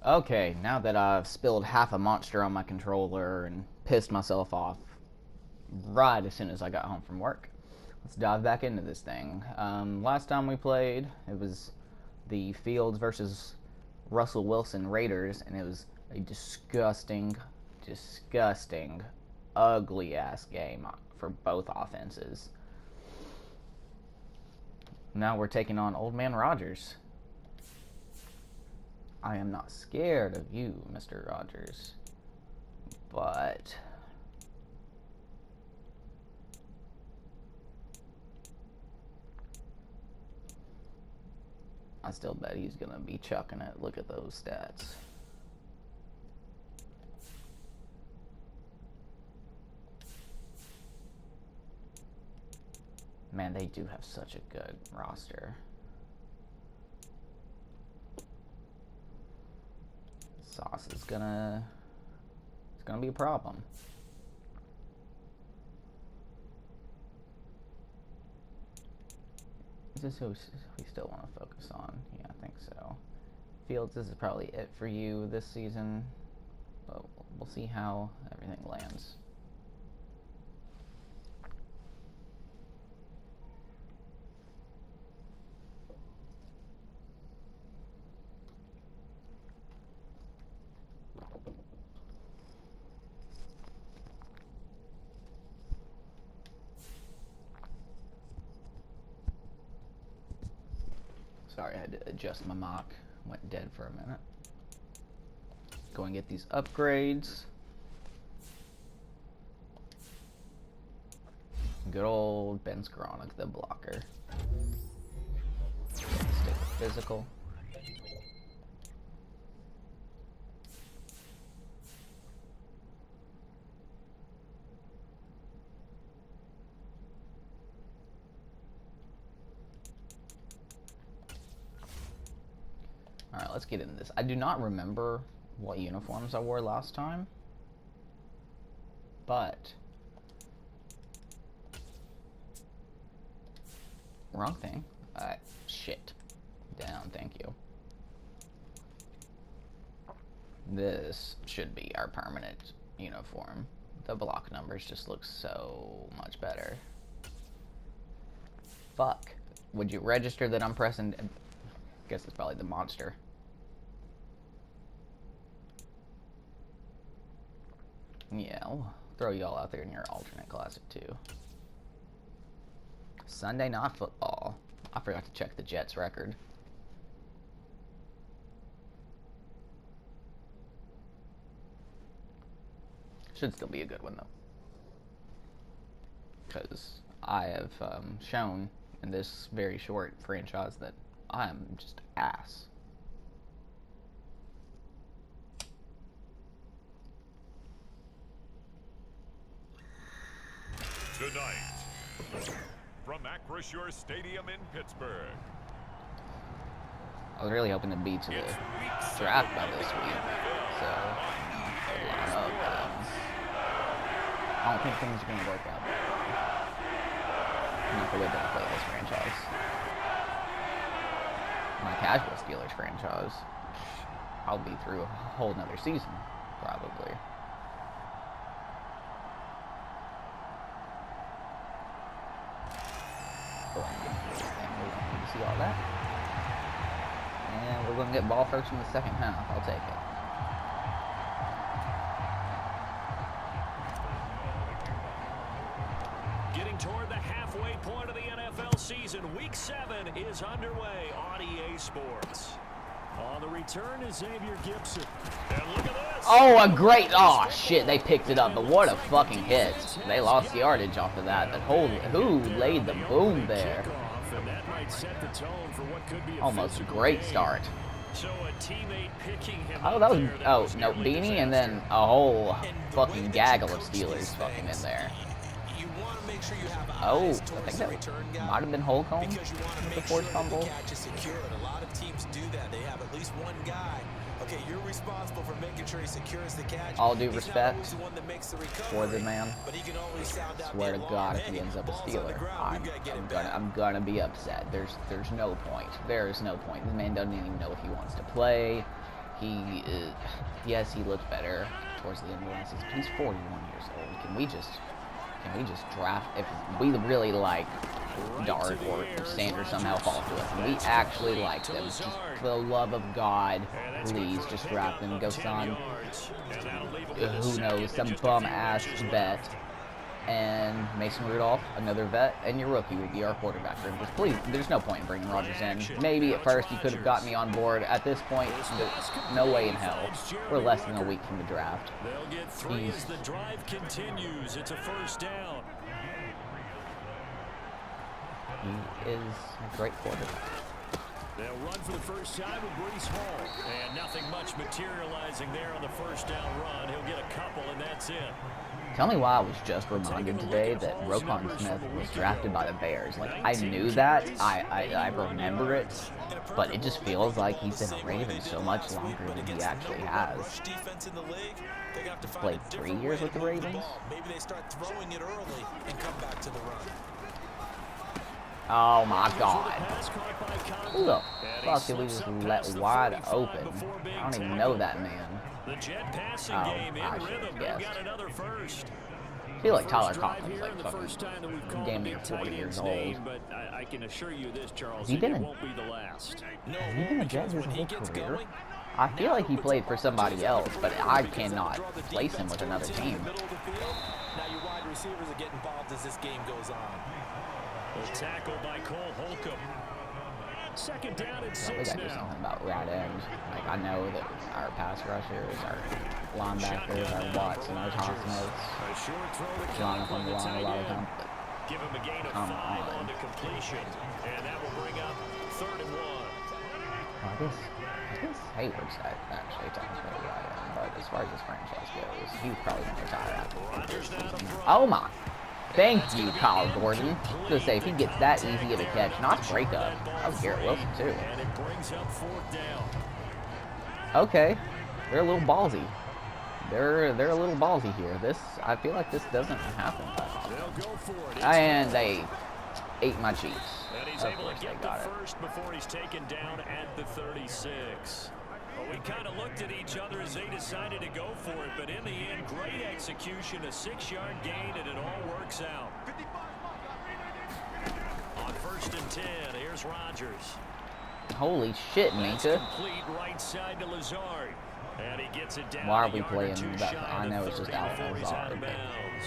Okay, now that I've spilled half a monster on my controller and pissed myself off right as soon as I got home from work, let's dive back into this thing. Last time we played, it was the Fields versus Russell Wilson Raiders, and it was a disgusting, ugly ass game for both offenses. Now we're taking on Old Man Rogers. I am not scared of you, Mr. Rogers, but I still bet he's gonna be chucking it. Look at those stats. Man, they do have such a good roster. Sauce is gonna... it's gonna be a problem. Is this who we still want to focus on? Yeah, I think so. Fields, this is probably it for you this season, but we'll see how everything lands. Sorry, I had to adjust my mock. Went dead for a minute. Go and get these upgrades. Good old Ben Skronik, the blocker. Stick with physical. Alright, let's get into this. I do not remember what uniforms I wore last time, but... wrong thing. Shit. Down, thank you. This should be our permanent uniform. The block numbers just look so much better. Fuck. Would you register that I'm pressing... guess it's probably the monster. Yeah, I'll throw y'all out there in your alternate classic too. Sunday Night Football. I forgot to check the Jets record. Should still be a good one though, because I have shown in this very short franchise that I am just ass. Tonight, from Acrisure Stadium in Pittsburgh. I was really hoping to be to the draft by this week, so I don't think things are going to work out. I'm not the way that I play this franchise. My casual Steelers franchise, I'll be through a whole nother season, probably. Go ahead and get this thing. We don't need to see all that. And we're going to get ball first in the second half. I'll take it. Getting toward the halfway point of the NFL season, Week 7 is underway on EA Sports. On the return is Xavier Gibson. And look at this. Oh, a great... oh, shit, they picked it up, but what a fucking hit. They lost yardage off of that, but who laid the boom there? Almost a great start. Oh, that was... oh, no, Beanie, and then a whole fucking gaggle of Steelers fucking in there. Oh, I think that might have been Holcomb with the forced fumble. A lot of teams do that. They have at least one guy. Okay, you're responsible for making sure he secures the catch. All due respect for the man. Swear to God, if he ends up a Steeler, I'm gonna be upset. There's no point. There is no point. The man doesn't even know if he wants to play. Yes, he looked better towards the end of the last season, but he's 41 years old. Can we just draft, if we really like Dart or Sanders somehow fall to us, and we actually like them, just for the love of God, please just draft them. Go sign, who knows, some bum-ass vet, and Mason Rudolph, another vet, and your rookie will be our quarterback room. Just please, there's no point in bringing Rodgers in. Maybe at first you could have got me on board. At this point, no way in hell. We're less than a week from the draft. They'll get 3 as the drive continues. It's a first down. He is a great quarterback. They'll run for the first time with Breece Hall. And nothing much materializing there on the first down run. He'll get a couple, and that's it. Tell me why I was just reminded today that Roquan Smith was drafted by the Bears. Like, I knew that, I remember it, but it just feels like he's been a Raven so much longer than he actually has. He's played 3 years with the Ravens. Maybe they start throwing it early and come back to the run. Oh my God. Who the fuck did we just let wide open? I don't even know that man. The jet passing Oh, game in I should rhythm. have They've guessed. got another first. I feel like Tyler First drive Cochran's here, like the first time that we've fucking called damn a near big 40 tight years end's old. name, but I can assure you this, Charles, He been it in- won't be the last. No, Has he been a Jet his when he whole gets career? going, I feel like he played for somebody else, but I cannot place him with another team. Now your wide receivers are getting involved as this game goes on. The tackle by Cole Holcomb. Second down and We 6 gotta do now. something about right end. Like, I know that our pass rushers, our linebackers, our Watson, our Tom Smiths, A short throw to John Cobb up on on the the line a tight lot of end. times, but Give him a gain of Come 5 on. on to completion. And that will bring up 3rd and 1. I guess Hayward's actually technically right end, but as far as his franchise goes, he would probably gonna retire after Rodgers this now to season. throw. Oh my. Thank you, Kyle Gordon. I was gonna say, if he gets that easy of a catch, not breakup. That was Garrett Wilson too. And it brings up 4th down. Okay, they're a little ballsy. They're a little ballsy here. I feel like this doesn't happen that often. They'll go for it. It's And they ate my cheeks. And he's Of able course to they get the got it. first before he's taken down at the 36. Well, we kind of looked at each other as they decided to go for it, but in the end, great execution, a 6-yard gain, and it all works out. On 1st and 10, here's Rodgers. Holy shit, That's Minka. complete right side to Lazard. And he gets it down. Why are a we yard or playing two that? shy I of know the it's just 30 Allen before he's out Lazard, of but- bounds.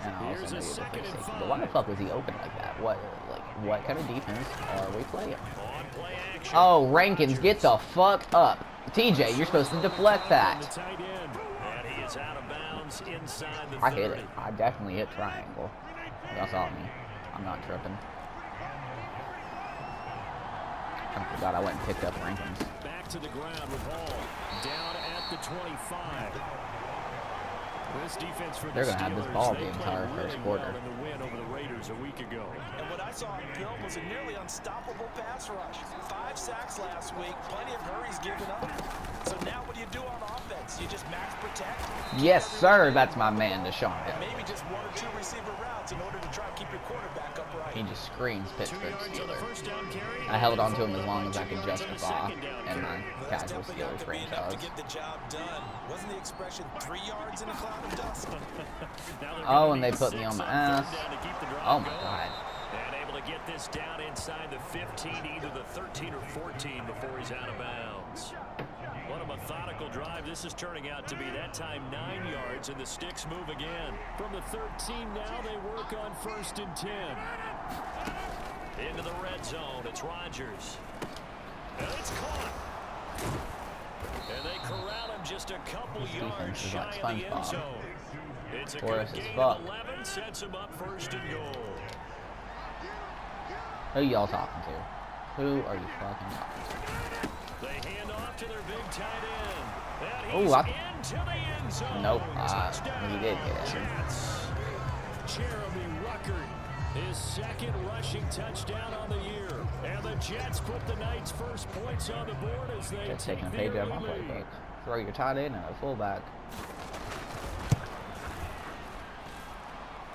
And I Here's also a know you're 2nd and safety. 5. But why the fuck was he open like that? What kind of defense are we playing? On play action. Oh, Rankins, get the fuck up. TJ, you're supposed to deflect On the that. tight end. And he is out of bounds inside the 30. I hit it. I definitely hit triangle. Y'all saw me. I'm not tripping. I forgot I went and picked up Rankins. Back to the ground with Hall. Down at the 25. This defense for the They're gonna have this Steelers, ball they the played entire really first quarter. well in the win over the Raiders a week ago. And what I saw on film was a nearly unstoppable pass rush. 5 sacks last week, plenty of hurries given up. So now what do you do on offense? You just max protect? Yes, sir. That's my man, Deshaun. And maybe just 1 or 2 receiver routes in order to try to keep your quarterback upright. He just screams 2 Pittsburgh yards on the Steeler. first down carry. I held on to him as long as I could 2 yards on a justify second down in my carry. Well, that's casual definitely not Steelers gonna be enough franchise. to get the job done. Wasn't the expression 3 yards in a cloud of dust? Now they're Oh, gonna and they need put me 6 on my 3rd ass. down to keep the drive Oh my going. god. And able to get this down inside the 15, either the 13 or 14 before he's out of bounds. What a methodical drive this is turning out to be. That time 9 yards, and the sticks move again. From the 13 now, they work on 1st and 10. Into the red zone, it's Rodgers. And it's caught. And they corral him just a couple This defense yards is like shy of the end SpongeBob. zone. It's a Porous good as gain fuck. of 11, sets him up 1st and goal. Who y'all talking to? Who are you fucking talking to? They hand off to their big tight end. And Ooh, he's I- into the end zone. Nope, Touchdown, he did get it. Jets. Jeremy Ruckert, his 2nd rushing touchdown on the year. And the Jets put the Knights' first points on the board as they Just take taking a the page out of my early lead. playbook. Throw your tight end and a fullback.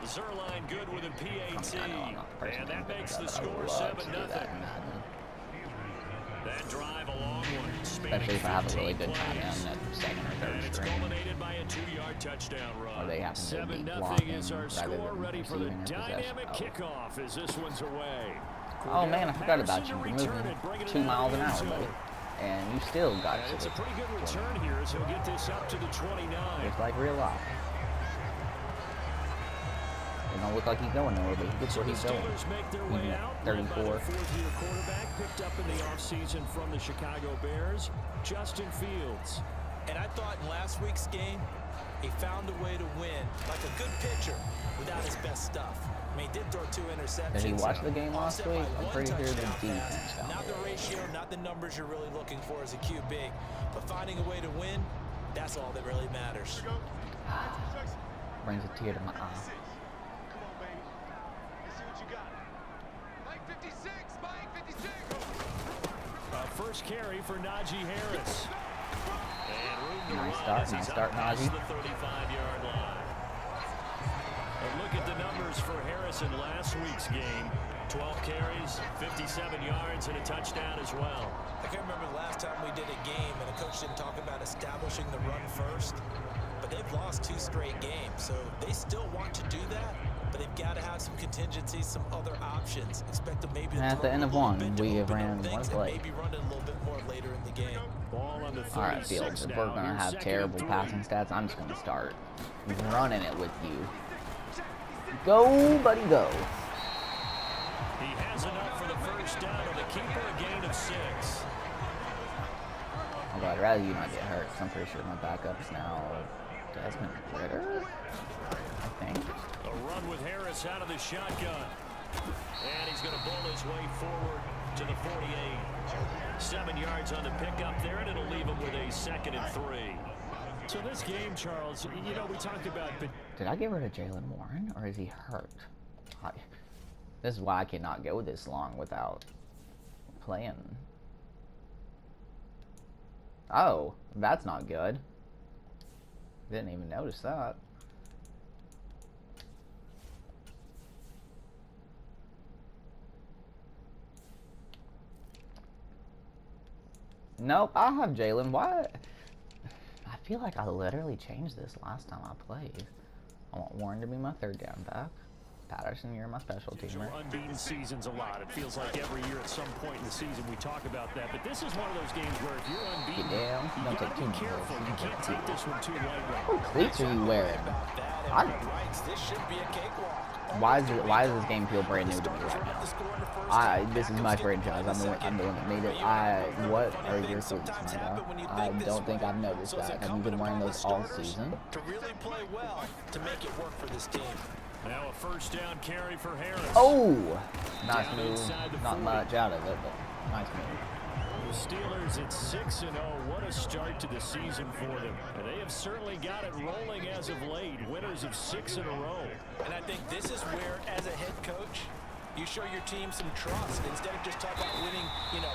Zerline good with a PAT. I know I'm not the person And that to makes do the that, but I score would love 7-0. to do that in Madden. That drive along Especially if I have a really good time in at second or third It's string. culminated by a 2-yard touchdown run. Or they happen to be 7-0 blocking is our rather score, than ready for the receiving their possession. dynamic kickoff as this one's away. Oh man, I forgot about you. You're moving 2 miles an hour, buddy. And you still got it. It's a pretty good return here as he'll get this up to the 29. Just like real life. It don't look like he's going nowhere, but he gets where he's going. Steelers make their way Even at out. 34. Fourth-year quarterback picked up in the offseason from the Chicago Bears, Justin Fields. And I thought in last week's game, he found a way to win like a good pitcher without his best stuff. I mean, he did throw 2 interceptions. Did he watch the game last offset by week? I'm one pretty sure the touchdown defense pass. found Not the it. ratio, not the numbers you're really looking for as a QB, but finding a way to win, that's all that really matters. Brings a tear to my eye. First carry for Najee Harris. And Nice start, nice start, Najee. The 35-yard line. And look at the numbers for Harris in last week's game. 12 carries, 57 yards, and a touchdown as well. I can't remember the last time we did a game and a coach didn't talk about establishing the run first, but they've lost 2 straight games, so they still want to do that, but they've got to have some contingencies, some other options. Expect them maybe And at the end of one, we have ran one play. Maybe run it a little bit more later in the game. Ball on the All right, Fields, if we're going to have terrible passing stats, I'm just going to start running it with you. Go, buddy, go. He has enough for the first down of the keeper, a gain of 6. Although I'd rather you not get hurt, because I'm pretty sure my backup's now Desmond Ritter, I think. A run with Harris out of the shotgun. And he's going to bull his way forward to the 48. 7 yards on the pickup there, and it'll leave him with a 2nd and 3. So this game, Charles, you know, we talked about... Did I get rid of Jalen Warren, or is he hurt? This is why I cannot go this long without playing. Oh, that's not good. Didn't even notice that. Nope, I have Jalen. Why? I feel like I literally changed this last time I played. I want Warren to be my 3rd down back. Patterson, you're my special teamer. Unbeaten seasons a lot. It feels like every year at some point in the season we talk about that. But this is one of those games where if you're unbeaten, Get down. you Don't gotta take be too much. careful. You can't take this one too lightly. What cleats are you wearing? This should be a cakewalk. Why does this game feel brand new to me right now? This is my franchise. I'm the one that made it. What are your cleats, my guy? I don't think I've noticed that. Have you been wearing those all season? To really play well to make it work for this team. Now a first down carry for Harris. Oh! Nice move. Not much out of it, but nice move. The Steelers at 6-0. What a start to the season for them. And they have certainly got it rolling as of late. Winners of 6 in a row. And I think this is where, as a head coach, you show your team some trust. Instead of just talking about winning,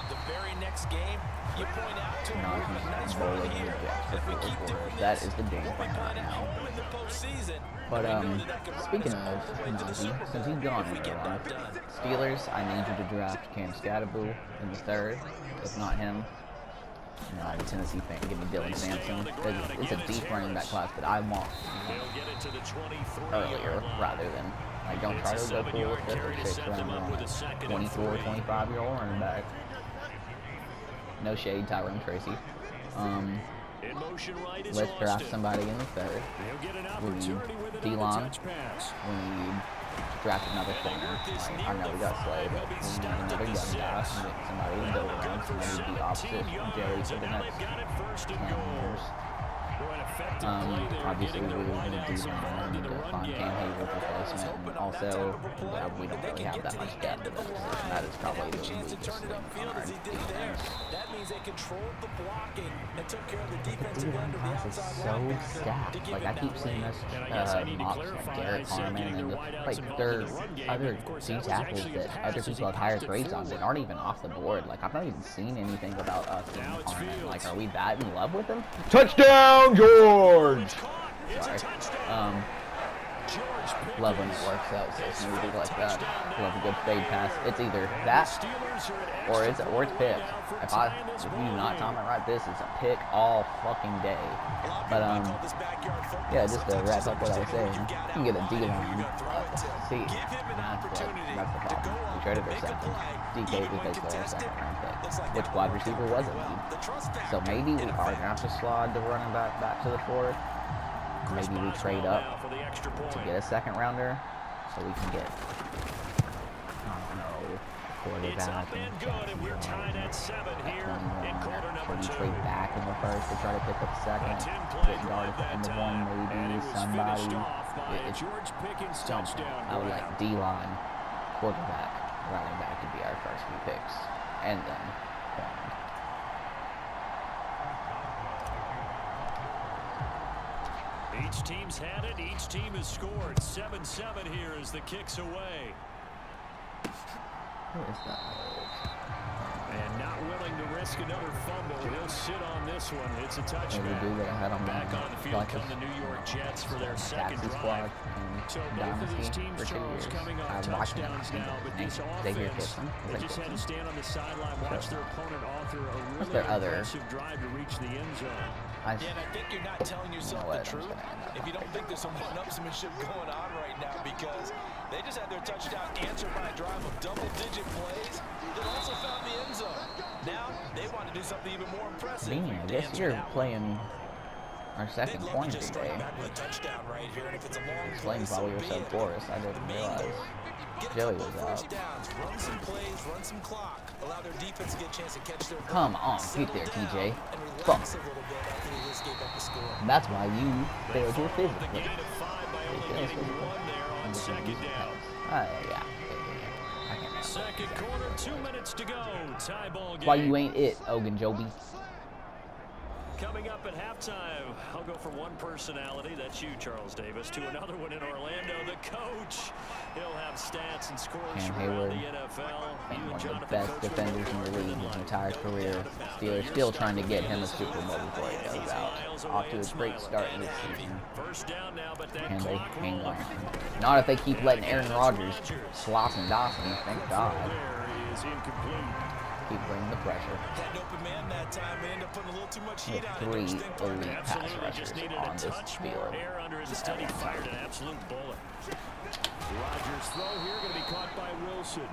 the very next game, you point out to them, nice run here. If we keep doing this, that is the game we'll be plan right playing at now. home in the postseason. But speaking of Najee, since he's gone in real life, Steelers, I need you to draft Cam Scatterbull in the 3rd. If not him, I'm a Tennessee fan. Give me Dylan Sampson. It's a deep running back class, but I want earlier rather than don't try to go full with 5th or 6th round on a 24, 25-year-old running back. No shade, Tyrone Tracy. Let's draft somebody in the 3rd. We need D-line. We need to draft another corner. I know we got Slade, but we need another young guy. Somebody to build around. Somebody to be opposite Jerry for the next 10 years. Obviously, we were going to do one to find Cam Hayward's replacement, and also, we don't really have that much depth at that position. That is probably the weakest link on our defense. That means they controlled the blocking and took care of the defensive Dude, end of the class is outside so linebacker stacked. to give Like, it I that keep seeing lane. us mocks like Garrett Harmon and their other D tackles that other people have higher grades on that aren't even off the board. Like, I've not even seen anything about us and Harmon. Like, are we that in love with him? Touchdown, George! Sorry. Love when it works out so smoothly like that. Love a good fade pass. It's either that or it's pick. If you do not time it right, this is a pick all fucking day. But yeah, just to wrap up what I was saying, you can get a D-line. See, that's the problem. We traded our second. DK because they're a second round pick. Which wide receiver wasn't he? So maybe we are gonna have to slide the running back to the fourth. Maybe we trade up to get a second rounder so we can get, I don't know, quarterback and we're tied at 7 here in quarter number 2. So we trade back in the first to try to pick up a second, get guard at the end of one, maybe somebody. It's something. I would like D-line, quarterback, running back to be our first few picks, and then corner. Each team's had it. Each team has scored. 7-7 here as the kick's away. Who is that? And not willing to risk another fumble. He'll sit on this one. It's a touchback. Back on the field come the New York Jets for their second drive. So both of these teams, Charles, coming off touchdowns now, but this offense, they just had to stand on the sideline, watch their opponent author a really aggressive drive to reach the end zone. Yeah, and I think you're not telling yourself the truth if you don't think there's some one-upsmanship going on right now, because they just had their touchdown answered by a drive of double-digit plays that also found the end zone. Now they want to do something even more impressive. I guess you're playing our second point today. Explains why we were so porous. I didn't realize Joey was out. Run some plays, run some clock. Allow their defense to get a chance to catch their Come on, get there, TJ. Fuck. That's why you failed your physical. Yeah. Second quarter, 2 minutes to go. Tie ball game. Why you ain't it, Ogunjobi? Coming up at halftime, I'll go from one personality, that's you, Charles Davis, to another one in Orlando, the coach. He'll have stats and scores from around the NFL. One of the best defenders in the league his entire career. Steelers still trying to get him a Super Bowl before he goes out. Off to a great start this season. And they hang on. Not if they keep letting Aaron Rodgers sloss and Dawson, thank God. Keep bringing the pressure. With 3 elite pass rushers on this field. Rodgers' throw here going to be caught by Wilson.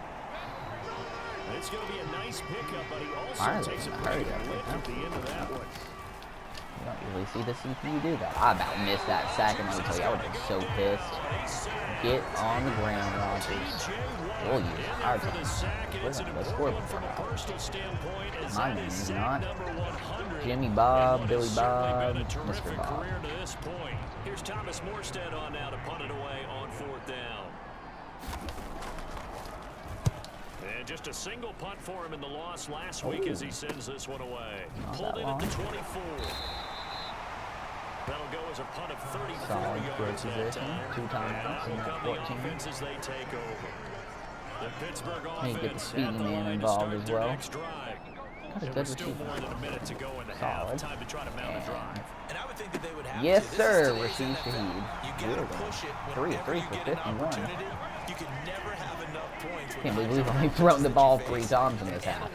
It's going to be a nice pickup, but he also takes a pretty lift at the end of that one. You don't usually see the CPU do that. I about missed that sack, and I would tell you, I would have been so pissed. Get on the ground, Rodgers. We'll use our time. Let's score before now. My name is not Jimmy Bob, Billy Bob, Mr. Bob. Here's Thomas Morstead on now to punt it away on 4th down. And just a single punt for him in the loss last week as he sends this one away. Pulled in at the 24. That'll go as a punt of 34 yards that time. 2 timeouts in 14. As they take over. The Pittsburgh Need to get the offense speedy man involved as well. Got a good receiver. Solid. Time to try to mount a drive. And I would think that they would have yes, sir. Receive Shaheed. You gotta push it 3 of 3 for 51. You can never have enough points. Can't believe we've only thrown the ball 3 times in this half.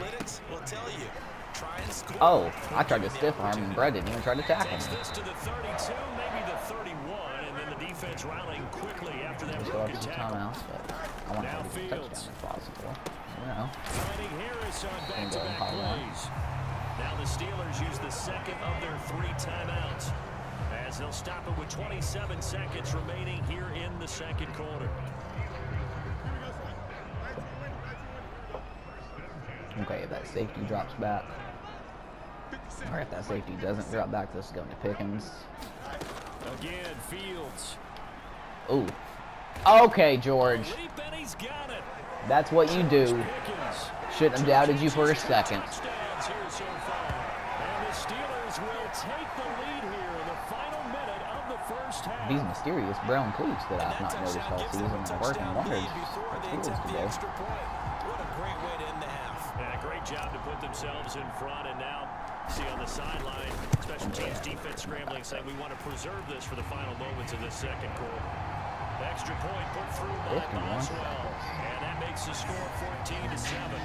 Oh, I tried to stiff arm and Brett didn't even try to tackle me. This to the 32, maybe the 31, and then the defense rallying quickly after that broken tackle. Timeouts, but I want to have a touchdown if possible. You know. Finding Harris on back-to-back plays. Now the Steelers use the second of their 3 timeouts as they'll stop it with 27 seconds remaining here in the second quarter. Okay, if that safety drops back, or if that safety doesn't drop back, this is going to Pickens. Again, Fields. Ooh. Okay, George. That's what you do. Shouldn't have doubted you for a second. And the Steelers will take the lead here in the final minute of the first half. These mysterious brown cleats that I've not noticed all season are working wonders for Fields today. What a great way to end the half. And a great job to put themselves in front, and now see on the sideline, special teams defense scrambling, saying we want to preserve this for the final moments of this second quarter. Extra point put through by 51 Boswell. seconds. And that makes the score 14-7.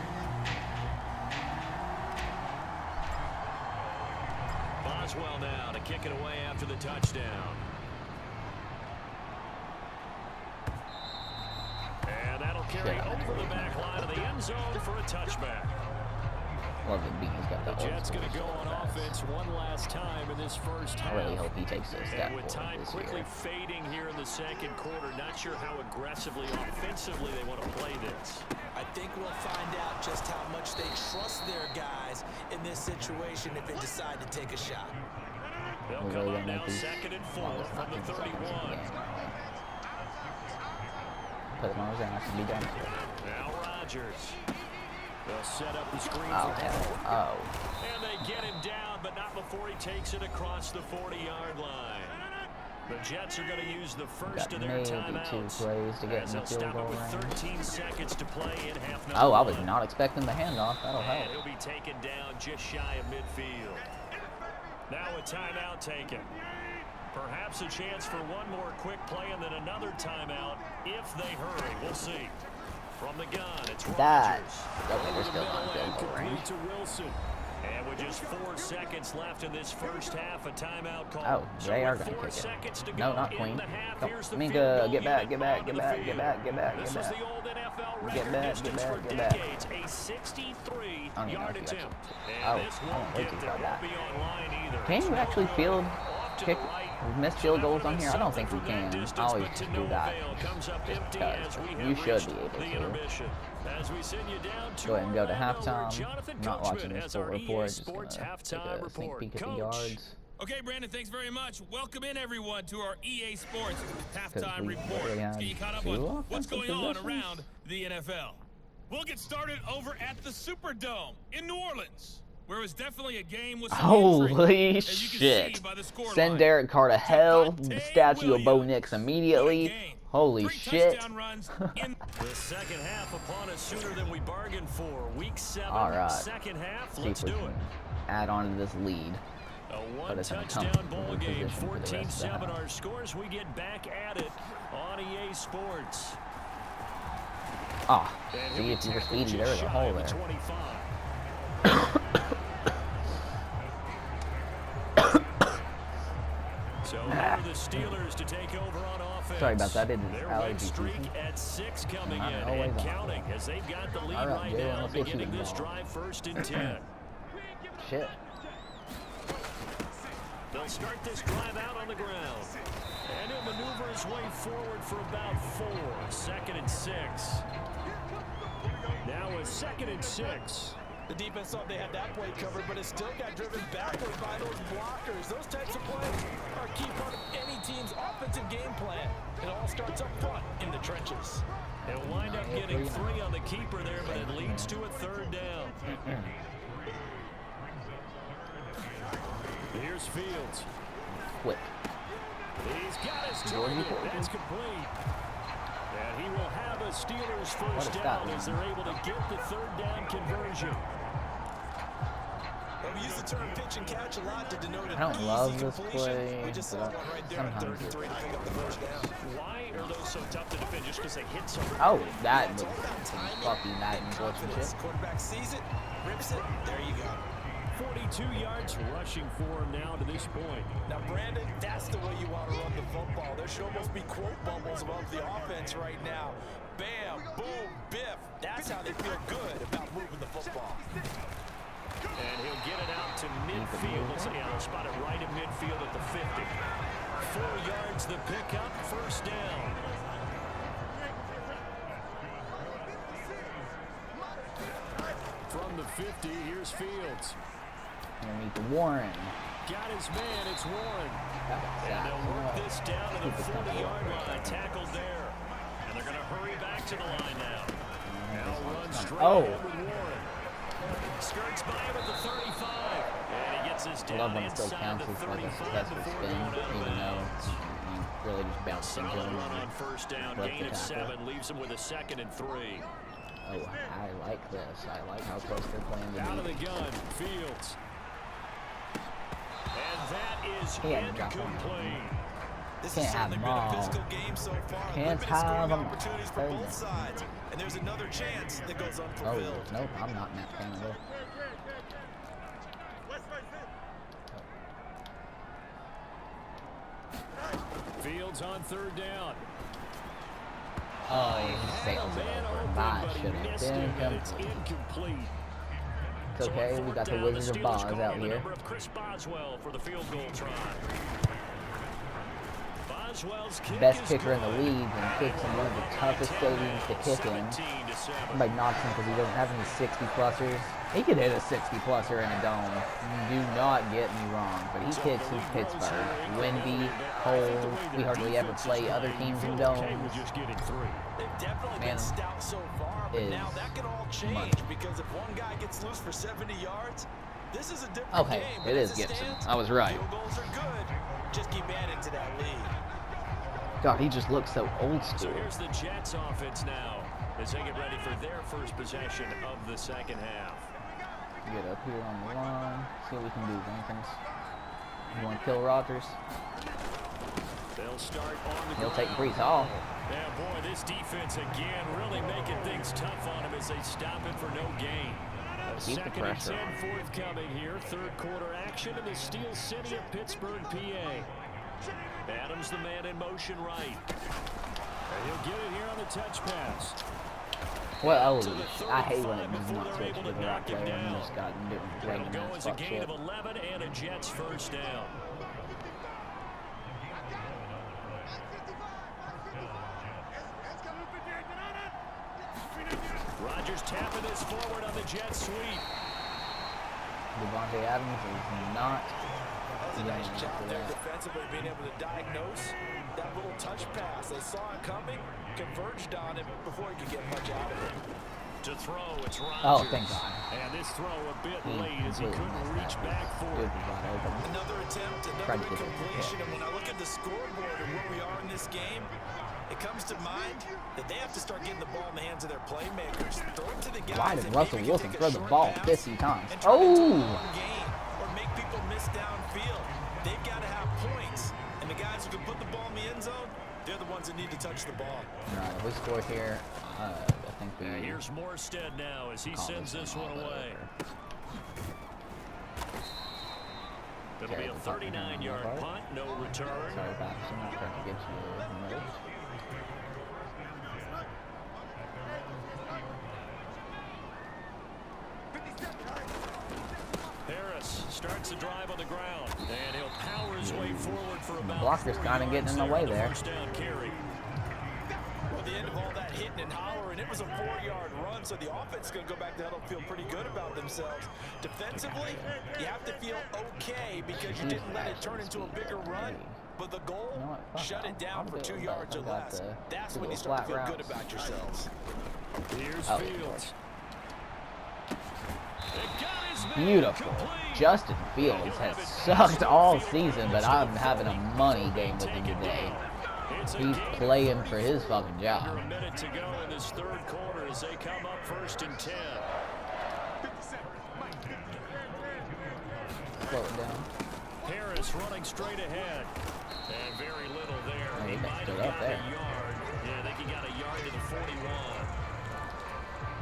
Boswell now to kick it away after the touchdown. And that'll carry over the back line of the end zone for a touchback. Love that Beanie's got The the Jets going to go on offense one last time in this first half. I really hope he takes this step And with time forward this quickly year. fading here in the second quarter, not sure how aggressively offensively they want to play this. I think we'll find out just how much they trust their guys in this situation if they decide to take a shot. They'll We're come really up gonna now make these 2nd and 4 longest from the 19 seconds of the 31. game, aren't we? Put him on his ass and be done with it. Now Rodgers. They'll set up the screen Oh, for hell. Hall. Oh. And they get him down, but not before he takes it across the 40-yard line. The Jets are going to use the first of their Maybe 2 timeouts. plays to get As in they'll the field stop goal it with range. 13 seconds to play in half number Oh, I was one. not expecting the handoff. That'll And help. he'll be taken down just shy of midfield. Now a timeout taken. Perhaps a chance for one more quick play and then another timeout if they hurry. We'll see. From the gun, it's That. Rodgers. Okay, Over we're the still middle on field and goal range. complete to Wilson. And with just 4 seconds left in this first half, a timeout call. Oh, So they are with going to 4 kick it. seconds to No, go not in Queen. the half, Come, here's the Minka, field goal get back, unit get back, onto get the back, field. get back, get back, This get was back. the old NFL Get record back, distance get for back, get back. decades, a I don't even 63-yard know if you attempt. Oh, And this I won't don't wait get till there, you got won't be online either. Can It's you no actually good. field Off to kick the right. missed field goals on here? I don't think we can. I always But just to do no that. avail. Comes up Just empty because. as we You have should reached be able the to. intermission. As we send you down to Go ahead and go to Orlando, where halftime. Jonathan I'm not watching Coachman this has full our report. EA Just Sports gonna take halftime a sneak report. peek at the Coach. yards. Okay, Brandon, thanks very much. Welcome in, everyone, to our EA Sports halftime we report. literally Let's had get you caught up 2 on what's offensive going on possessions. around the NFL. We'll get started over at the Superdome in New Orleans, where it was definitely a game with some Holy intrigue, as you can shit. see by the scoreline. Send Derek Carr to hell. Javonte Statue of Bo Williams. Nix What a immediately. game. Holy 3 shit. touchdown runs in The second half upon us sooner than we bargained for. Week 7, All right. second half. See Let's if we do can it. add on to this lead. A Put us in a one-touchdown comfortable ball game, position for the rest of the 14-7 half. our scores. We get back at it on EA Sports. Ah, And he'll see be if you were tackled speedy, there was just a shy hole of the there. 25. So here are the Steelers to take over on offense. Sorry about that, it is Their allergy win streak season. at 6 coming Not in always and on. counting as they've got the lead All right, right Jalen, now, let's get you beginning the this ball. drive 1st and 10. Shit. They'll start this drive out on the ground. And he'll maneuver his way forward for about 4. 2nd and 6. Now a 2nd and 6. The defense thought they had that play covered, but it still got driven backward by those blockers. Those types of plays are a key part of any team's offensive game plan. It all starts up front in the trenches. He'll wind up getting 3 on the keeper there, but it leads to a 3rd down. Here's Fields. Quick. He's got his Jordan target. Jordan. That's complete. And he will have a Steelers What first is down that? as they're able to get the 3rd down conversion. Well, we use the term pitch and catch a lot to denote an I don't easy love this completion. play, We just saw but one right there on 3rd and sometimes 3 to pick up the first down. Why are those so tough to defend? Just because they hit so Oh, that It's was all about some timing fucking night and and confidence. shit. Quarterback sees it, rips it, there you go. 42 yards rushing for him now to this point. Now, Brandon, that's the way you want to run the football. There should almost be quote bubbles above the offense right now. Bam, boom, biff. That's how they feel good about moving the football. And he'll get it out to midfield. Yeah, they'll spot it right at midfield at the 50. 4 yards the pickup, 1st down. From the 50, here's Fields. Underneath the Warren. Got his man, it's Warren. That was And sad. they'll work this down to the Keep this tempo 40-yard up. line. Tackled there. And they're going to hurry back to the line now. Now run straight Oh. ahead with Warren. Skirts by him at the 35. And he gets this I down love when it still inside counts the as like a 35 successful before spin, going out of even though bounds. you really just bounce into Solid him run on and 1st down, broke gain the of tackle. 7, leaves him with a 2nd and 3. Oh, I like this. I like how close they're playing the Out of the beat. gun, Fields. And that is He had to drop one. incomplete. This Can't has have certainly them been a all. physical game so far. Can't Limited have scoring them opportunities for all. both sides. And there's another chance that goes Oh, unfulfilled. nope, I'm not in that Canada. Fields on third down. Oh, he sails it over. That should have been It's complete. incomplete. It's okay, we got the Wizard of Boz out here. Chris Boswell for the field goal try. Boswell's kick Best is kicker in the good. league and kicks in one of the toughest stadiums to kick in. 17-7. Everybody knocks him because he doesn't have any 60-plussers. He could hit a 60-plusser in a dome. Do not get me wrong, but he kicks in Pittsburgh. Windy, cold. We hardly ever play other teams in domes. Just getting 3. They've definitely Man, been stout so far, but is now that can all change money. because if one guy gets loose for 70 yards, this is a different Okay, game. it But is as Gibson. stands, I was right. Field goals are good. Just keep adding to that lead. God, he just looks so old So school. here's the Jets offense now as they get ready for their first possession of the second half. Get up here on the line. See what we can do, Jenkins. You want to kill Rodgers? They'll start on the He'll take ground. Brees Hall. Yeah, boy, this defense again really making things tough on him as they stop it for no gain. A Keep the second and pressure 10 on. forthcoming here. Third quarter action in the Steel City of Pittsburgh, PA. Adams the man in motion right. And he'll get it here on the touch pass. Well, I hate when it does not switch to the right player and you just got It'll waiting go on as a fuck gain shit. of 11 and a Jets first down. Rodgers tapping this forward on the jet sweep. Devontae Adams is not That was a nice running job after there that. defensively, being able to diagnose that little touch pass. They saw it coming, converged on it before he could get much out of it. To throw, it's Rodgers. Oh, thank God. And this throw a bit He late as he completely couldn't missed reach that. back for Dude it. was wide open. Another attempt, Tried another to get it. incompletion, and when I look at the scoreboard and where we are in this game, it comes to mind that they have to start getting the ball in the hands of their playmakers. Throw it to the guys Why that did maybe Russell can Wilson take a throw the short ball pass 50 times? and turn it into a Oh! long gain, or make people miss downfield. They've got to have points, and the guys who can put the ball in the end zone, they're the ones that need to touch the ball. All right, if we score here, I think we And here's Morstead now as he call sends this one all away. over. It'll be a Okay, the punt return on 39-yard that part. punt, no return. Sorry, Baptist, I'm not trying to get you nervous. Harris starts the drive on the ground, and he'll power his way forward for about blocker's 4 kinda getting yards in the there way on the there. first down carry. Well, the end of all that hitting and hollering, it was a 4-yard run, so the offense is going to go back to huddle, feel pretty good about themselves. Defensively, you have to feel okay because you didn't let it turn into a bigger run. But the goal, You know what? Fuck shut it. it down I'll for do 2 it. yards or I've got less. the That's two when you little start to feel flat good routes. about yourselves. Here's Oh, Fields. It got his man Beautiful. complete. Justin Fields has sucked all season, but I'm having a money game with him today. It's a He's gain of playing for 30. his fucking Under job. a minute to go in this third quarter as they come up first and 10. Slow it down. Harris running straight ahead. And very little there. Oh, he He got might stood have up gotten there. a yard. Yeah, I think he got a yard to the 41.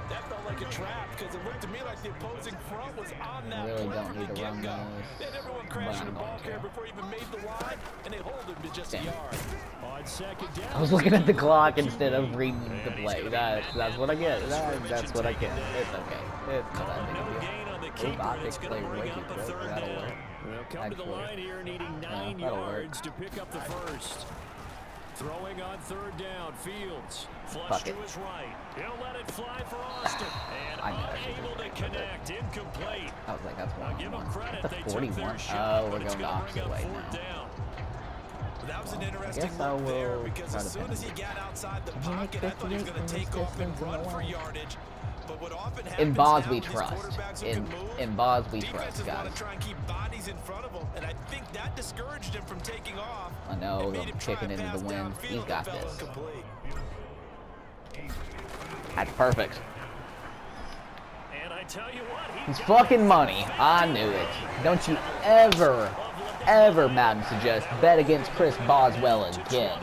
That felt like a trap because it looked to me like the opposing front was on that Really play don't from need the to run get-go. those, They had everyone but crashing I'm the ball going to. carrier before he even made the line, and they hold him to just a Damn. yard. On second down, I was looking at the clock instead of QB. reading the And he's play. gonna be That's mad what I get. at the scrimmage That's and what I take get. it down. It's okay. It's not that big No a deal. gain on the Oop, keeper, I and it's think going to play bring wicked up a quick. third That'll down. work. They'll come to the Actually. line here needing 9 that'll work. yards to pick up the first. Throwing on third down, Fields. Flush Fuck to it. his right. He'll let it fly for Austin. And I know I should unable do to that, but- connect. Incomplete. I was like, that's Now give them 1-on-1. credit. That's They a took 41. their shot, Oh, we're but it's going the gonna bring opposite up way fourth now. down. That was an Well, I interesting guess I look there will because try as to soon pin as he him. got outside the Can he make pocket, I thought he was 58 going to from take this off and distance in run a for while? yardage. But what often happens In Boz now we with these trust. quarterbacks who In can move, Boz we trust, defenses want guys. to try and keep bodies in front of him, and I think that discouraged him from taking off. I know, and made I'm him try kicking and into pass the wind. downfield He's and got fell this. incomplete. That's perfect. And I tell you what, It's fucking money. I knew it. Don't you ever, ever, Madden suggests, bet against Chris Boswell again.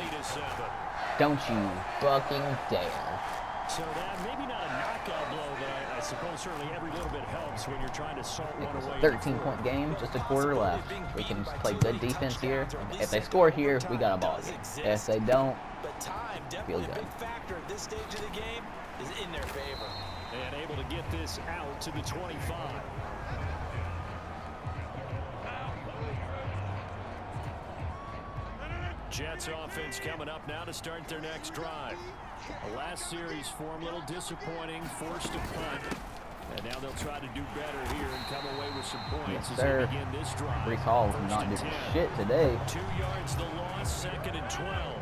Don't you fucking dare. So that maybe not a knockout blow, but I suppose certainly every little bit helps when you're trying to salt one It's a away. 13-point game, just a quarter left. We can just play good defense here. If they score here, we got a ball game. If they don't, But time, feel definitely a good. big factor at this stage of the game, is in their favor. And able to get this out to the 25. Jets offense coming up now to start their next drive. The last series for them, a little disappointing, forced a punt. And now they'll try to do better here and come away with some points Yes, as sir. they begin this drive. Brees Hall First not and doing 10. shit today. 2 yards the loss, second and 12.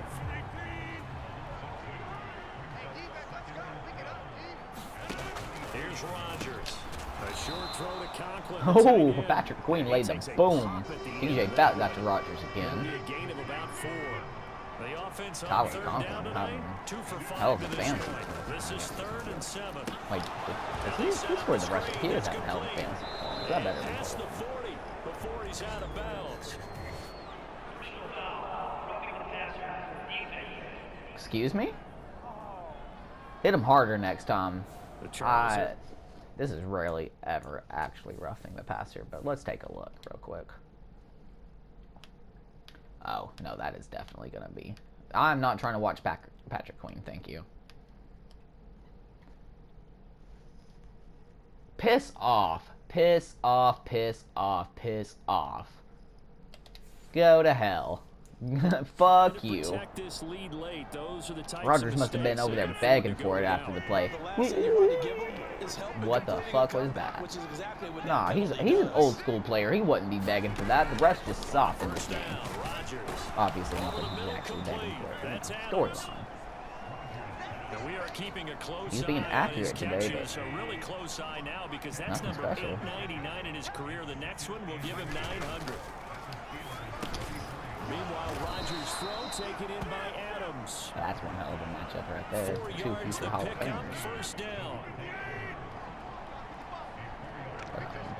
Here's Rodgers. A short throw to Conklin. Oh, Patrick Queen laid the boom. TJ Fatt got to Rodgers again. A gain of about 4. The offense on Tyler third Conklin down having tonight, 2 for 5 hell of a to this fantasy point. team. This is 3rd and 7. Wait, he scored the rest of the having hell of a fantasy. Is that better? Past the 40 before he's out of bounds. Excuse me? Hit him harder next time. The Chargers This is rarely ever actually roughing the passer, but let's take a look real quick. Oh, no, that is definitely going to be. I'm not trying to watch Patrick Queen, thank you. Piss off. Piss off, piss off, piss off. Go to hell. Fuck you. protect this lead late. Those are the types Rodgers of must have been mistakes over they there can afford begging to for go it down. after the play. The last thing you want to give them is help What the completing fuck a was comeback, that? which is exactly what Nah, that he's penalty an does. old school player. He wouldn't be begging for that. The refs just soft in this First game. down, Rodgers. Obviously, not that he's actually begging for it. That's Adams. Storyline. And we are keeping a close He's being eye accurate on his today, catches. but A really close eye now because that's nothing number special. 899 in his career. The next one will give him 900. Meanwhile, Rodgers' throw taken in by Adams. That's one hell of a matchup right there. 4 Two yards future to Hall of pick up, Famers. first down.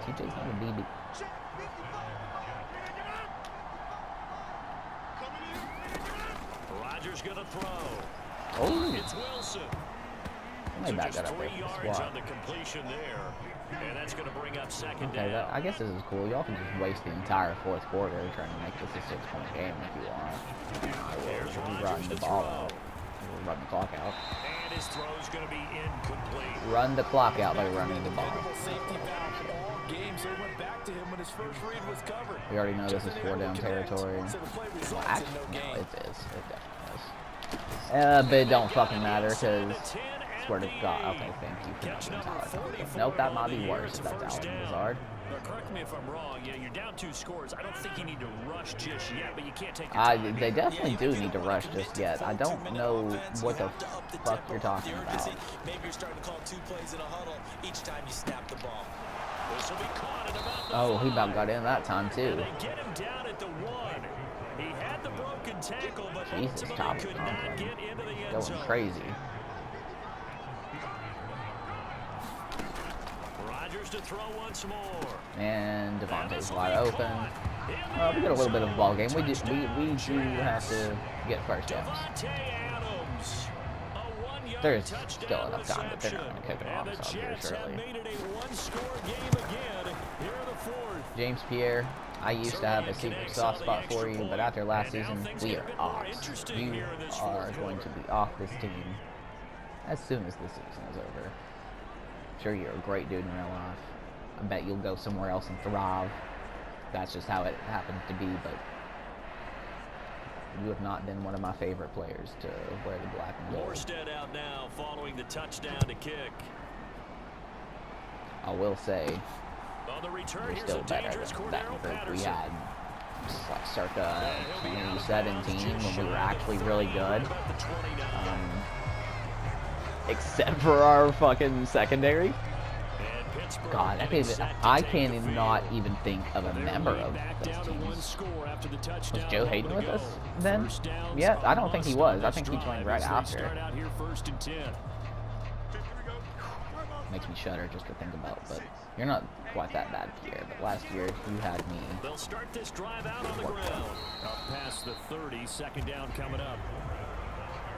TJ's not a DB. Rodgers gonna throw. Oh, It's Wilson. they So back just that up 3 there for the yards squad. on the completion there. And that's going to bring up second Okay, down. I guess this is cool. Y'all can just waste the entire fourth quarter trying to make this a 6-point game if you want. We'll run the ball out. We'll run the clock out. And his throw's going to be incomplete. Run the clock out by running the ball. Safety valve all game, so it went back to him when his first read was covered. We already know this is 4-down territory. So the play Well, results in actually, no no, gain. it is. It definitely is. But it don't fucking matter because, swear to God, okay, thank you for not being Tyler. Nope, that might be worse if that's Allen Lazard. Now, correct me if I'm wrong. Yeah, you're down 2 scores. I don't think you need to rush just yet, but you can't take your time. They definitely do need to rush just yet. I don't know what the fuck you're talking about. Maybe you're starting to call 2 plays in a huddle each time you snap the ball. This will be caught at about the Oh, he 5. about got in that time too. And they get him down at the 1. He had the broken tackle, but Jesus, ultimately Tyler could not Conklin. get into the end Going zone. crazy. Rodgers to throw once more. And Devontae's wide open. We got a little bit of a ball game. We do have to get first downs. Devontae Adams. A 1-yard There's touchdown still enough time, but they're not reception. gonna kick it And off, the so Jets have surely. made it a 1-score game again. Here in the 4th. James Pierre, I used to have a secret soft spot for you, but after last And now season, things we get are a bit more off. interesting You here in this are fourth going to quarter. be off this team as soon as the season is over. Sure, you're a great dude in real life. I bet you'll go somewhere else and thrive. That's just how it happens to be, but you have not been one of my favorite players to wear the black and gold. Morstead out now following the touchdown to kick. I will say, On the return, we're here's still a better dangerous than that Cordero group we Patterson. had like circa 2017 when we were actually really good. About the 29. Except for our fucking secondary. And Pittsburgh God, getting set to I take can't the even field. not even think of a Their member lead of back those down to 1 teams. score after the touchdown. Was Joe Hayden moment with ago. us then? First downs Yeah, I don't are think he lost on was. I this think he joined drive right as they after. Start out here 1st and 10. makes me shudder just to think about. But you're not quite that bad, Pierre. But last year, you had me. They'll start this drive out on the ground. Up past the 30, second down coming up.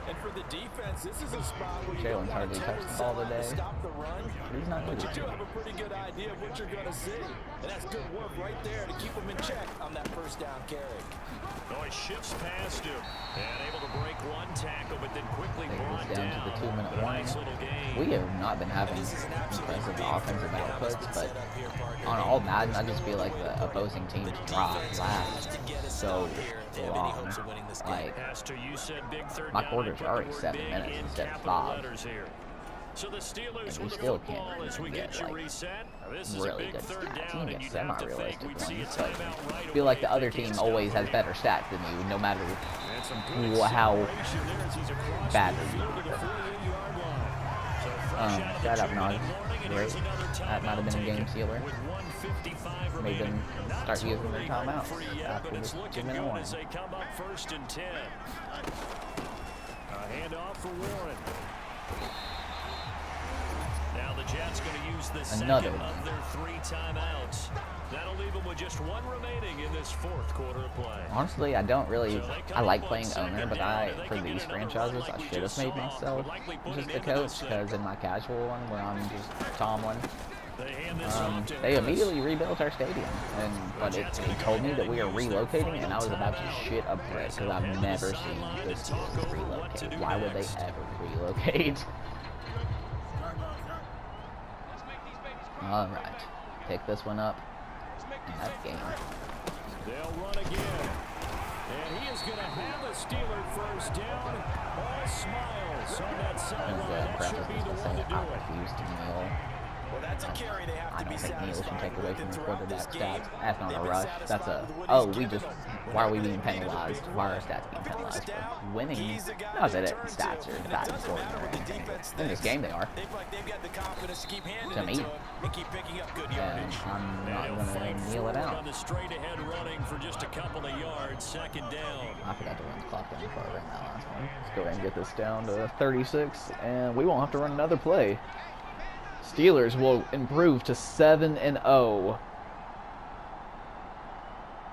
And for the defense, this is a spot where you Jalen's don't want hardly to touched the ball totally today. stop the run, But he's not but good. you do have a pretty good idea of what you're going to see. And that's good work right there to keep him in check on that first down carry. Oh, he shifts past him. And able to break one tackle, but then quickly Take brought this down to the 2-minute But a warning. nice little gain. We have not been having This is an absolutely impressive big offensive third down that's outputs, been but set up here, Parker. on all Madden, I just feel like the opposing teams drop Defense has last to get a so stop here if they have any long. hopes of winning this game. Like, Pastor, you said big third my down. quarters I put are already the word 7 big minutes in instead of capital 5. letters here. So the Steelers And we with the still football can't as we get, get you like, reset. This is a really big good third stats. down, You and can you'd get have to think semi-realistic we'd see a ones, but timeout right I feel like away the other if they team can't always stop has it. better stats than you, no matter And some good how acceleration there as he's across bad the they field are. to the 48-yard line. So fresh out of the Shout out 2-minute Nog. warning, and Great. here's another That might have been a timeout game taken sealer. with 1:55 Made them remaining. Not start using their totally timeouts home free yet, after but it's this looking 2-minute good warning. as they come up 1st and 10. A handoff for Warren. Now the Jets going to use the Another second one. of their 3 timeouts. That'll leave them with just 1 remaining in this 4th quarter of play. Honestly, I don't really. So they come I like up on playing second owner, but down, and they for can get these another franchises, run like I we should have just made saw. myself Would likely put just it the into coach, this thing. because in my casual one, where I'm just Tomlin, They hand this off to they Harris. immediately rebuilt our stadium, but it told me that we are relocating, and I was about to shit a brick because I've never seen the Steelers relocate. Why would they ever relocate? All right, pick this one up, and that's game. They'll run again. And he is going to have a Steeler first down. All smiles on that As sideline. the That should be preface the was to one say, to do I it. refuse to kneel. Well, that's a carry they have I to be don't think Neal should satisfied take away with. from And the throughout this quarterback game, stats. That's not they've a been rush. That's a, satisfied with what oh, he's we given just, them. why are we Whenever being they needed a penalized? big Why are run, our stats being a first penalized for down, winning? he's the guy Not they that it, turn stats to. are And it bad doesn't important matter or what the anything. defense In this thinks. game they are. They feel like they've got the confidence to keep handing To it me. to him and keep picking up good And yardage. I'm And not he'll going fight to kneel it forward out. on the straight ahead running for just a couple of yards. Second down. I forgot to run the clock down before I ran that last one. Let's go ahead and get this down to 36, and we won't have to run another play. Steelers will improve to 7-0,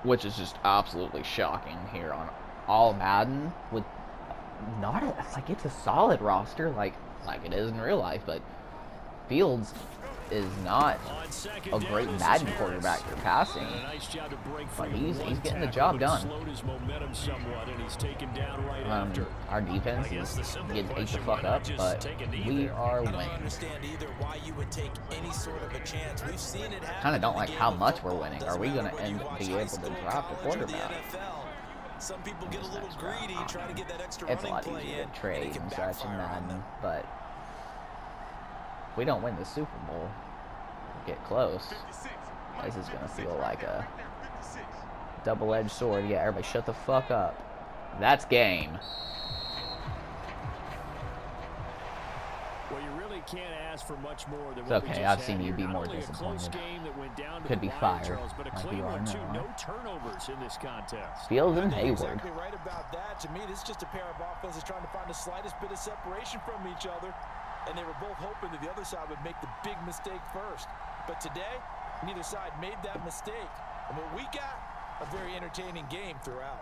which is just absolutely shocking here on all Madden. With not a, like it's a solid roster, like it is in real life, but Fields is not On second a down, great this is Madden Harris. quarterback for passing. And a nice job to break But free he's with one getting the tackle, job but done. slowed his momentum somewhat, and he's taken down right after. Our defense I guess the is simple getting ate the question, fuck why not up, just but take a knee we there? are I don't winning. understand either why you would take any sort of a chance. We've seen it happen. Kind of don't in the like game how of much we're football. winning. Are Doesn't we going matter to whether you end watch be high able to school, drop the college, or the quarterback? NFL. Some people get a Just little nice greedy, drop. trying to get that extra It's a running lot play easier in, to and trade it can and such in backfire on Madden, them. but if we don't win the Super Bowl, get close, this is going to feel like a double-edged sword. Yeah, everybody shut the fuck up. That's game. Well, you really can't ask for much more than It's what we okay, just I've seen had you here. be Not more only a close disappointed. game that went down to Could the be wire, fired, Charles, but a like clean you are one too. now. No turnovers in this contest. Fields and You're Hayward. exactly right about that. To me, this is just a pair of offenses trying to find the slightest bit of separation from each other, and they were both hoping that the other side would make the big mistake first. But today, neither side made that mistake. And what we got, a very entertaining game throughout.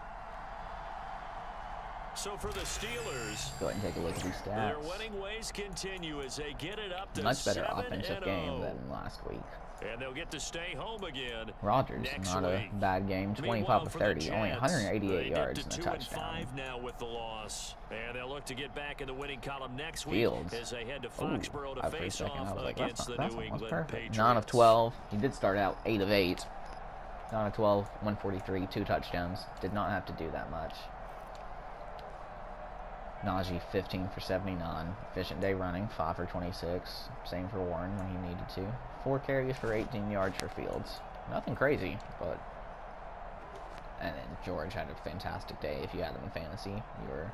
So for the Steelers, Go ahead and take a look at these their stats. winning ways continue as they get it up to Much better 7-0. offensive game than last week. And they'll get to stay home again. Rodgers, next not a week. bad game. 25 Meanwhile, of for the 30, only Jets, 188 they yards get and to a 2-5 touchdown. now with the loss. And they'll look to get back in the winning column next week Fields. as they head to Ooh, Foxborough to for a face second, I off was like, against that's the New almost England perfect. Patriots. 9 of 12. He did start out 8 of 8. 9 of 12, 143, 2 touchdowns. Did not have to do that much. Najee, 15 for 79. Efficient day running, 5 for 26. Same for Warren when he needed to. 4 carries for 18 yards for Fields. Nothing crazy, but... And then George had a fantastic day. If you had him in fantasy, you were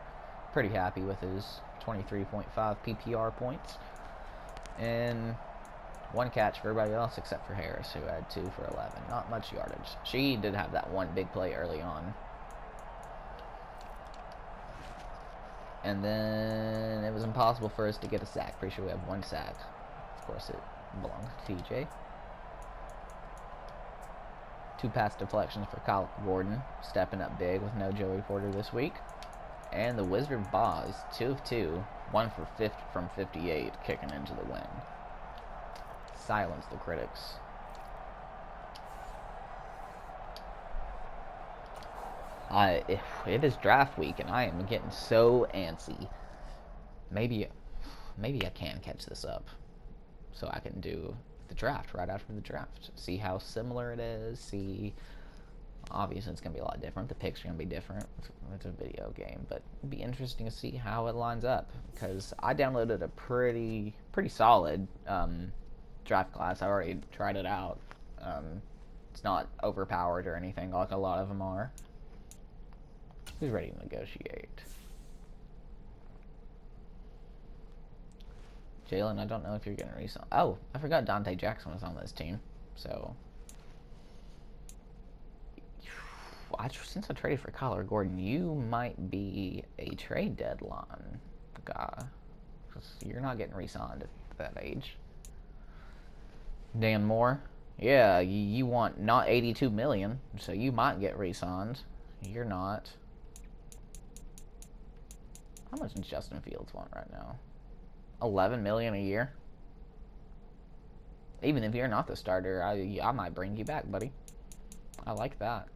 pretty happy with his 23.5 PPR points. And 1 catch for everybody else except for Harris, who had 2 for 11. Not much yardage. She did have that one big play early on. And then it was impossible for us to get a sack. Pretty sure we have 1 sack. Of course, it belongs to TJ. 2 pass deflections for Kyle Gordon, stepping up big with no Joey Porter this week. And the Wizard Boz, 2 of 2, 1 for 50 from 58, kicking into the win. Silence the critics. It is draft week, and I am getting so antsy. Maybe I can catch this up, so I can do the draft right after the draft. See how similar it is. See, obviously it's gonna be a lot different. The picks are gonna be different. It's a video game, but it'd be interesting to see how it lines up, because I downloaded a pretty solid draft class. I already tried it out. It's not overpowered or anything like a lot of them are. Who's ready to negotiate? Jalen, I don't know if you're going to resign. Oh, I forgot Dante Jackson was on this team. So, since I traded for Kyler Gordon, you might be a trade deadline guy. You're not getting re-signed at that age. Dan Moore, yeah, you want not 82 million, so you might get re-signed. You're not. How much does Justin Fields want right now? 11 million a year. Even if you're not the starter, I might bring you back, buddy. I like that.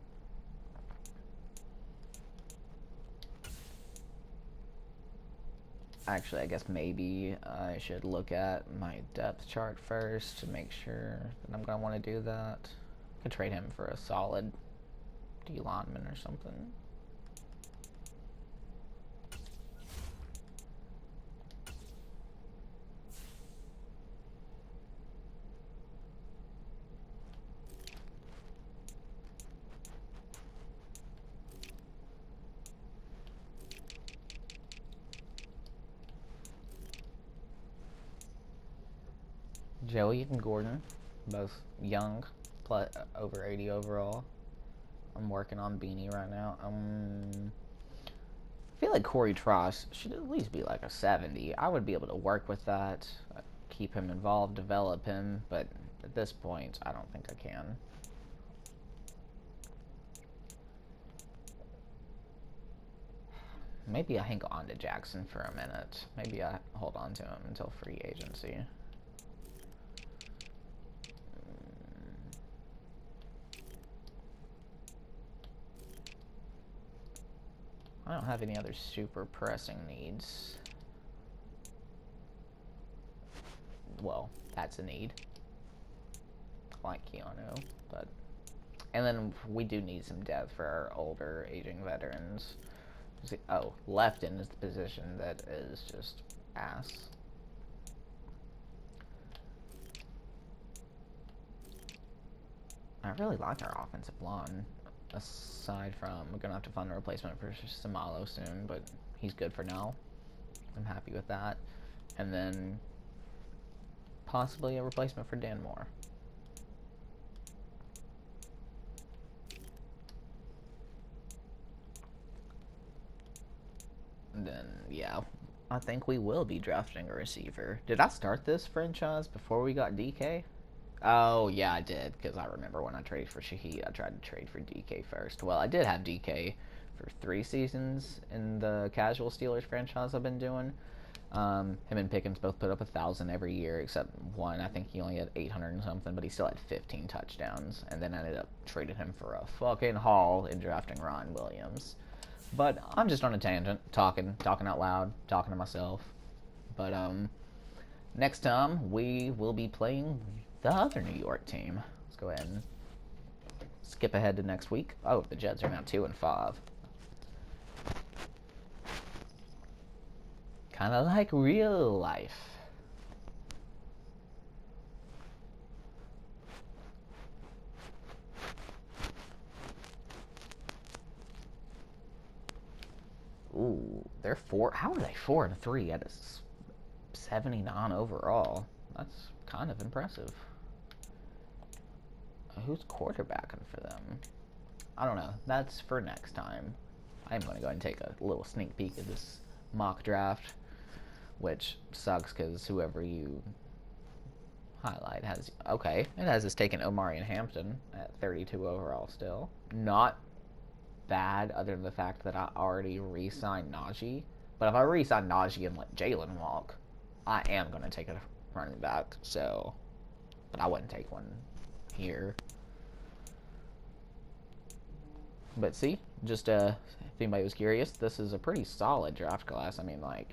Actually, I guess maybe I should look at my depth chart first to make sure that I'm going to want to do that. I could trade him for a solid D lineman or something. Joey and Gordon, both young, plus over 80 overall. I'm working on Beanie right now. I feel like Corey Tross should at least be like a 70. I would be able to work with that, keep him involved, develop him, but at this point, I don't think I can. Maybe I hang on to Jackson for a minute. Maybe I hold on to him until free agency. I don't have any other super pressing needs. Well, that's a need. I like Keanu, but... And then we do need some depth for our older, aging veterans. Oh, left end is the position that is just ass. I really like our offensive line. Aside from, we're going to have to find a replacement for Samalo soon, but he's good for now. I'm happy with that. And then possibly a replacement for Dan Moore. And then, yeah, I think we will be drafting a receiver. Did I start this franchise before we got DK? Oh, yeah, I did, because I remember when I traded for Shaheed, I tried to trade for DK first. Well, I did have DK for 3 seasons in the casual Steelers franchise I've been doing. Him and Pickens both put up 1,000 every year, except one. I think he only had 800 and something, but he still had 15 touchdowns, and then I ended up trading him for a fucking haul in drafting Ryan Williams. But I'm just on a tangent, talking out loud, talking to myself. But, next time, we will be playing the other New York team. Let's go ahead and skip ahead to next week. Oh, the Jets are now 2-5. Kind of like real life. Ooh, they're 4. How are they 4-3 at a 79 overall? That's kind of impressive. Who's quarterbacking for them? I don't know. That's for next time. I'm going to go ahead and take a little sneak peek at this mock draft, which sucks because whoever you highlight has, okay, it has us taking Omari and Hampton at 32 overall still. Not bad, other than the fact that I already re-signed Najee. But if I re-sign Najee and let Jalen walk, I am going to take a running back, so, but I wouldn't take one here. But see, just if anybody was curious, this is a pretty solid draft class. I mean, like,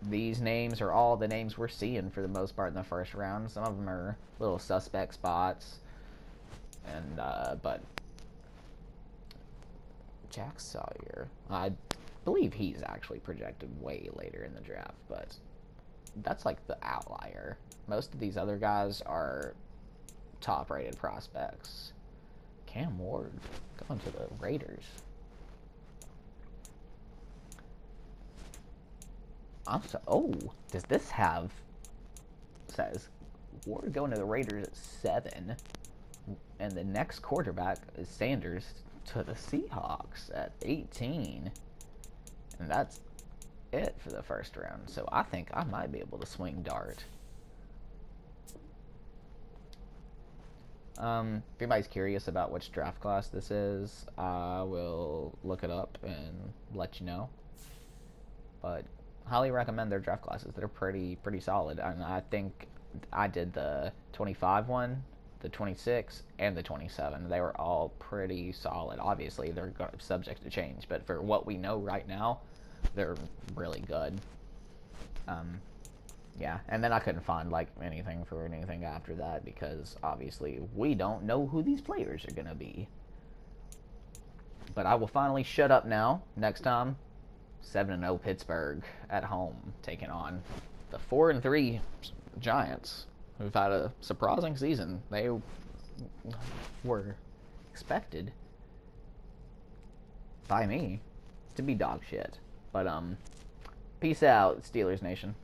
these names are all the names we're seeing for the most part in the first round. Some of them are little suspect spots, and but Jack Sawyer, I believe he's actually projected way later in the draft, but that's like the outlier. Most of these other guys are top-rated prospects. Cam Ward going to the Raiders. Does this have, says Ward going to the Raiders at 7, and the next quarterback is Sanders to the Seahawks at 18, and that's it for the first round. So I think I might be able to swing dart. If anybody's curious about which draft class this is, I will look it up and let you know. But highly recommend their draft classes. They're pretty solid. And I think I did the 25 one, the 26, and the 27. They were all pretty solid. Obviously, they're subject to change, but for what we know right now, they're really good. Yeah, and then I couldn't find like anything for anything after that because obviously we don't know who these players are gonna be. But I will finally shut up now. Next time, 7-0 Pittsburgh at home, taking on the 4-3 Giants, who've had a surprising season. They were expected by me to be dog shit. But peace out, Steelers Nation.